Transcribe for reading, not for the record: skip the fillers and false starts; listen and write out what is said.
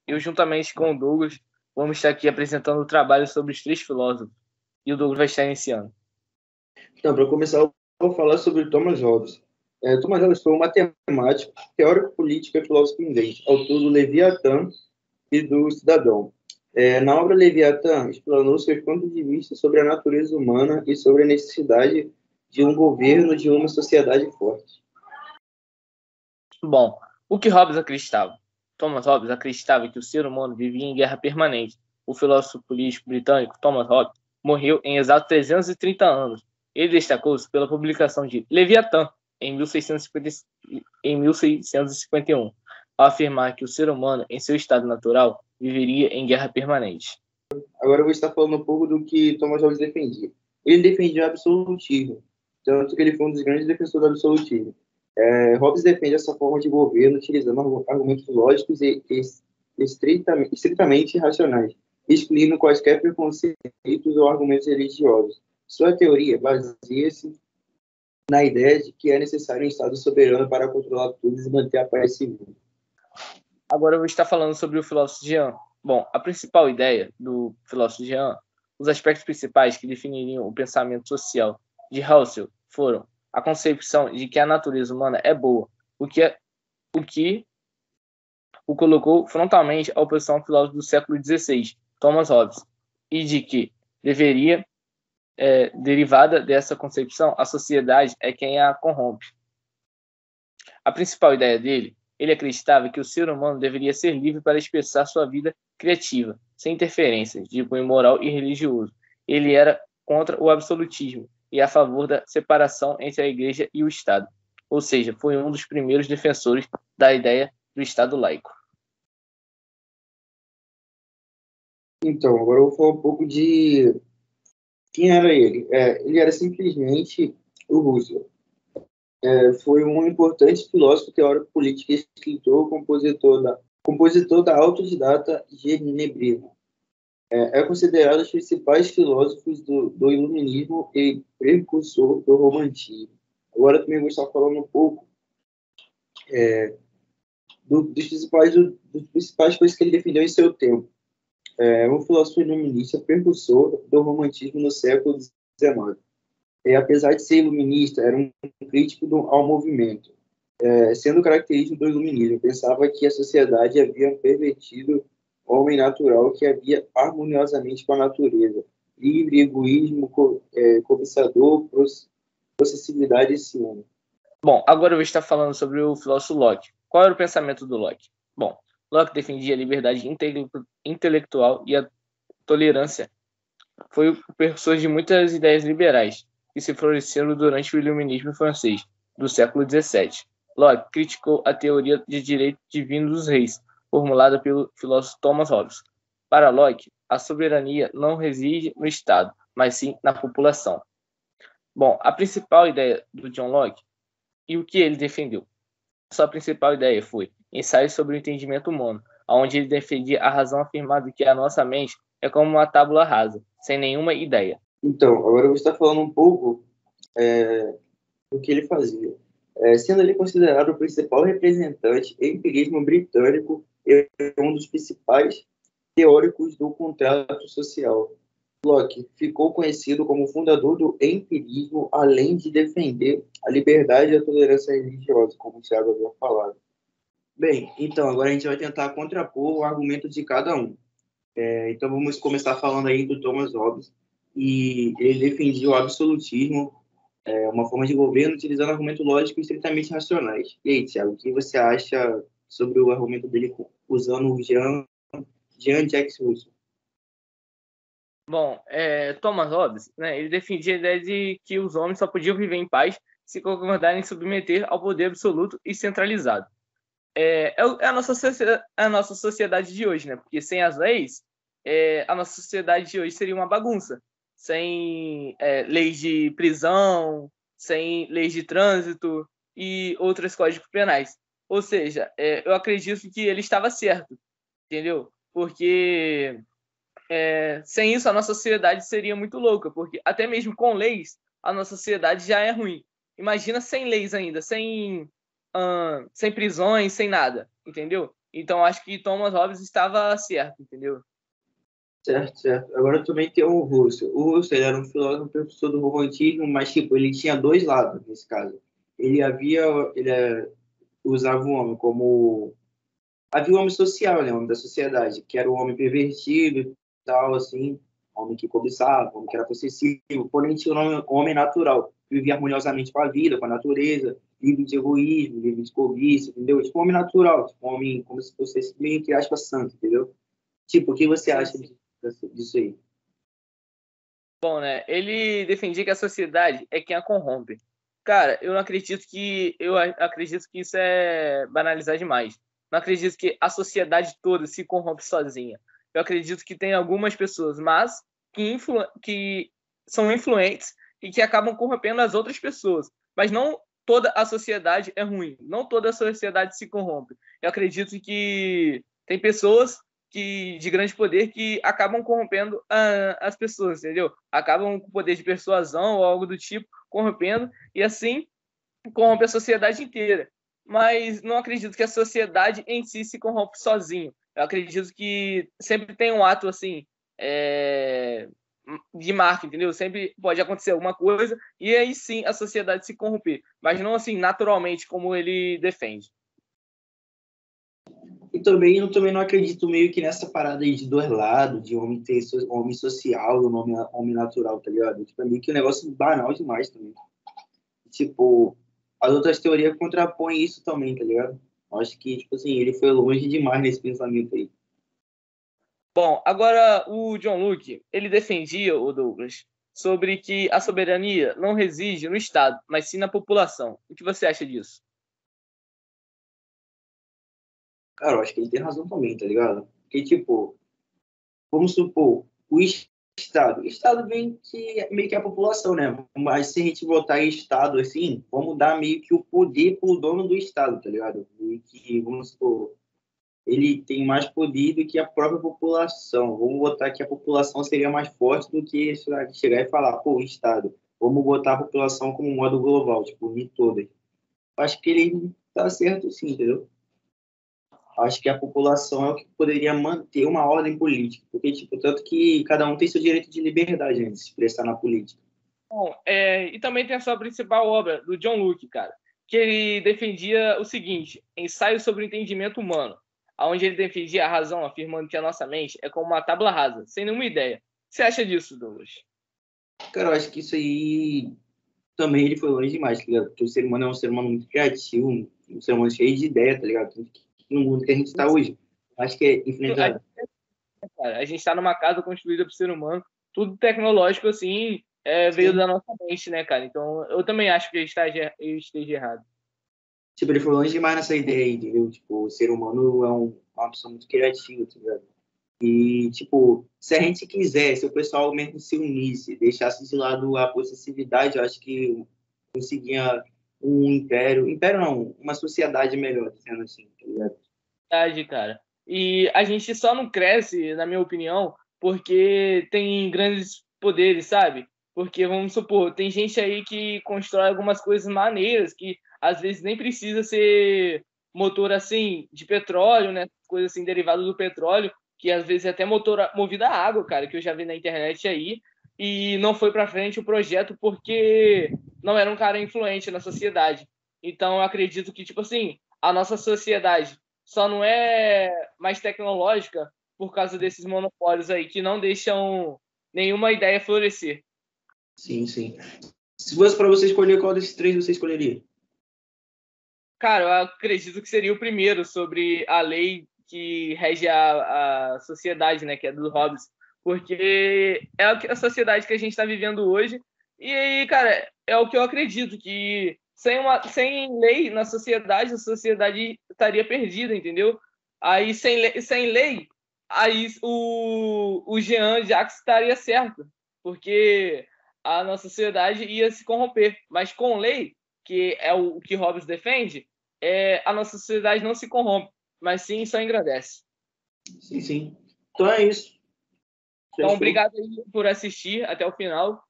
eu, juntamente com o Douglas, vamos estar aqui apresentando o trabalho sobre os três filósofos. E o Douglas vai estar iniciando. Então, para começar, eu vou falar sobre Thomas Hobbes. Thomas Hobbes foi um matemático, teórico político e filósofo inglês, autor do Leviatã e do Cidadão. Na obra Leviatã, explanou seus pontos de vista sobre a natureza humana e sobre a necessidade de um governo, de uma sociedade forte. Bom, o que Hobbes acreditava? Thomas Hobbes acreditava que o ser humano vivia em guerra permanente. O filósofo político britânico Thomas Hobbes morreu em exato 330 anos. Ele destacou-se pela publicação de Leviatã, em 1651, ao afirmar que o ser humano, em seu estado natural, viveria em guerra permanente. Agora eu vou estar falando um pouco do que Thomas Hobbes defendia. Ele defendia o absolutismo, tanto que ele foi um dos grandes defensores do absolutismo. Hobbes defende essa forma de governo utilizando argumentos lógicos e estritamente racionais, excluindo quaisquer preconceitos ou argumentos religiosos. Sua teoria baseia-se na ideia de que é necessário um Estado soberano para controlar tudo e manter a paz civil. Agora eu vou estar falando sobre o filósofo Jean. Bom, a principal ideia do filósofo Jean, os aspectos principais que definiriam o pensamento social de Husserl foram a concepção de que a natureza humana é boa, o que o colocou frontalmente à oposição ao filósofo do século XVI, Thomas Hobbes, e de que derivada dessa concepção, a sociedade é quem a corrompe. A principal ideia dele, ele acreditava que o ser humano deveria ser livre para expressar sua vida criativa, sem interferências de cunho moral e religioso. Ele era contra o absolutismo e a favor da separação entre a Igreja e o Estado. Ou seja, foi um dos primeiros defensores da ideia do Estado laico. Então, agora eu vou falar um pouco de quem era ele. Ele era simplesmente o Husserl. Foi um importante filósofo, teórico político, escritor, compositor da autodidata genebrina. É considerado um dos principais filósofos do iluminismo e precursor do romantismo. Agora também vou estar falando um pouco dos principais coisas que ele defendeu em seu tempo. Um filósofo iluminista, precursor do romantismo no século XIX. Apesar de ser iluminista, era um crítico ao movimento. Sendo característico do iluminismo, pensava que a sociedade havia pervertido o homem natural que havia harmoniosamente com a natureza. Livre, egoísmo, cobiçador, possessividade e ciúme. Bom, agora eu vou estar falando sobre o filósofo Locke. Qual era o pensamento do Locke? Bom, Locke defendia a liberdade intelectual e a tolerância. Foi o precursor de muitas ideias liberais que se floresceram durante o iluminismo francês do século XVII. Locke criticou a teoria de direito divino dos reis, formulada pelo filósofo Thomas Hobbes. Para Locke, a soberania não reside no Estado, mas sim na população. Bom, a principal ideia do John Locke e o que ele defendeu. Sua principal ideia foi Ensaio sobre o Entendimento Humano, onde ele defendia a razão afirmando que a nossa mente é como uma tábua rasa, sem nenhuma ideia. Então, agora eu vou estar falando um pouco do que ele fazia. Sendo ele considerado o principal representante do empirismo britânico e um dos principais teóricos do contrato social. Locke ficou conhecido como fundador do empirismo, além de defender a liberdade e a tolerância religiosa, como o Thiago havia falado. Bem, então, agora a gente vai tentar contrapor o argumento de cada um. Então, vamos começar falando aí do Thomas Hobbes. E ele defendia o absolutismo, uma forma de governo utilizando argumentos lógicos estritamente racionais. E aí, Thiago, o que você acha sobre o argumento dele usando o Jean-Jacques Rousseau? Bom, Thomas Hobbes, né, ele defendia a ideia de que os homens só podiam viver em paz se concordarem em submeter ao poder absoluto e centralizado. É a nossa sociedade de hoje, né? Porque sem as leis, a nossa sociedade de hoje seria uma bagunça. Sem leis de prisão, sem leis de trânsito e outros códigos penais. Ou seja, eu acredito que ele estava certo, entendeu? Porque sem isso a nossa sociedade seria muito louca, porque até mesmo com leis, a nossa sociedade já é ruim. Imagina sem leis ainda, sem prisões, sem nada, entendeu? Então, acho que Thomas Hobbes estava certo, entendeu? Certo, certo. Agora também tem o Russell. O Russell ele era um filósofo professor do romantismo, mas tipo, ele tinha dois lados nesse caso. Ele havia, ele usava o homem como havia o homem social, né, o homem da sociedade, que era o homem pervertido e tal, assim, homem que cobiçava, homem que era possessivo, porém tinha o homem natural, que vivia harmoniosamente com a vida, com a natureza, livre de egoísmo, livre de cobiça, entendeu? Tipo, homem natural, tipo, homem como se fosse meio que aspas santo, entendeu? Tipo, o que você Sim, acha sim. disso aí? Bom, né? Ele defendia que a sociedade é quem a corrompe. Cara, eu não acredito que. Eu acredito que isso é banalizar demais. Não acredito que a sociedade toda se corrompe sozinha. Eu acredito que tem algumas pessoas, mas que são influentes e que acabam corrompendo as outras pessoas. Mas não toda a sociedade é ruim. Não toda a sociedade se corrompe. Eu acredito que tem pessoas de grande poder que acabam corrompendo as pessoas, entendeu? Acabam com o poder de persuasão ou algo do tipo, corrompendo, e assim corrompe a sociedade inteira. Mas não acredito que a sociedade em si se corrompe sozinho. Eu acredito que sempre tem um ato assim de marca, entendeu? Sempre pode acontecer alguma coisa e aí sim a sociedade se corromper, mas não assim naturalmente como ele defende. E também eu também não acredito meio que nessa parada aí de dois lados, de homem ter homem social e homem natural, tá ligado? Tipo, é meio que um negócio banal demais também. Tipo, as outras teorias contrapõem isso também, tá ligado? Eu acho que, tipo assim, ele foi longe demais nesse pensamento aí. Bom, agora o John Locke, ele defendia, o Douglas, sobre que a soberania não reside no Estado, mas sim na população. O que você acha disso? Cara, eu acho que ele tem razão também, tá ligado? Porque, tipo, vamos supor, o Estado vem que é meio que a população, né? Mas se a gente botar em Estado assim, vamos dar meio que o poder pro dono do Estado, tá ligado? Meio que, vamos supor, ele tem mais poder do que a própria população. Vamos botar que a população seria mais forte do que sei lá, chegar e falar, pô, o Estado. Vamos botar a população como um modo global, tipo, unir todas. Acho que ele tá certo sim, entendeu? Acho que a população é o que poderia manter uma ordem política, porque, tipo, tanto que cada um tem seu direito de liberdade, né, de se expressar na política. Bom, e também tem a sua principal obra, do John Locke, cara, que ele defendia o seguinte, Ensaio sobre o Entendimento Humano, onde ele defendia a razão, afirmando que a nossa mente é como uma tábua rasa, sem nenhuma ideia. O que você acha disso, Douglas? Cara, eu acho que isso aí também ele foi longe demais, tá ligado? Porque o ser humano é um ser humano muito criativo, um ser humano cheio de ideia, tá ligado? Tanto que no mundo que a gente está hoje. Acho que é infinita. A gente está numa casa construída por ser humano, tudo tecnológico assim, veio Sim. da nossa mente, né, cara? Então eu também acho que eu esteja errado. Tipo, ele foi longe demais nessa ideia, entendeu? Tipo, o ser humano é uma pessoa muito criativa, tá ligado? E, tipo, se a gente quisesse, se o pessoal mesmo se unisse, deixasse de lado a possessividade, eu acho que conseguia um império não, uma sociedade melhor, sendo assim, tá ligado? Verdade, cara. E a gente só não cresce, na minha opinião, porque tem grandes poderes, sabe? Porque, vamos supor, tem gente aí que constrói algumas coisas maneiras que às vezes nem precisa ser motor assim de petróleo, né? Coisa assim derivada do petróleo, que às vezes é até motor movido a água, cara, que eu já vi na internet aí, e não foi para frente o projeto porque não era um cara influente na sociedade. Então, eu acredito que, tipo assim, a nossa sociedade só não é mais tecnológica por causa desses monopólios aí que não deixam nenhuma ideia florescer. Sim, sim. Se fosse para você escolher, qual desses três você escolheria? Cara, eu acredito que seria o primeiro sobre a lei que rege a sociedade, né, que é do Hobbes, porque é a sociedade que a gente está vivendo hoje e aí, cara, é o que eu acredito que sem lei na sociedade, a sociedade estaria perdida, entendeu? Aí sem lei, aí o Jean Jacques estaria certo, porque a nossa sociedade ia se corromper, mas com lei, que é o que Hobbes defende, a nossa sociedade não se corrompe, mas sim só engrandece. Sim, sim. Então é isso. Então, Fechou? obrigado aí por assistir até o final.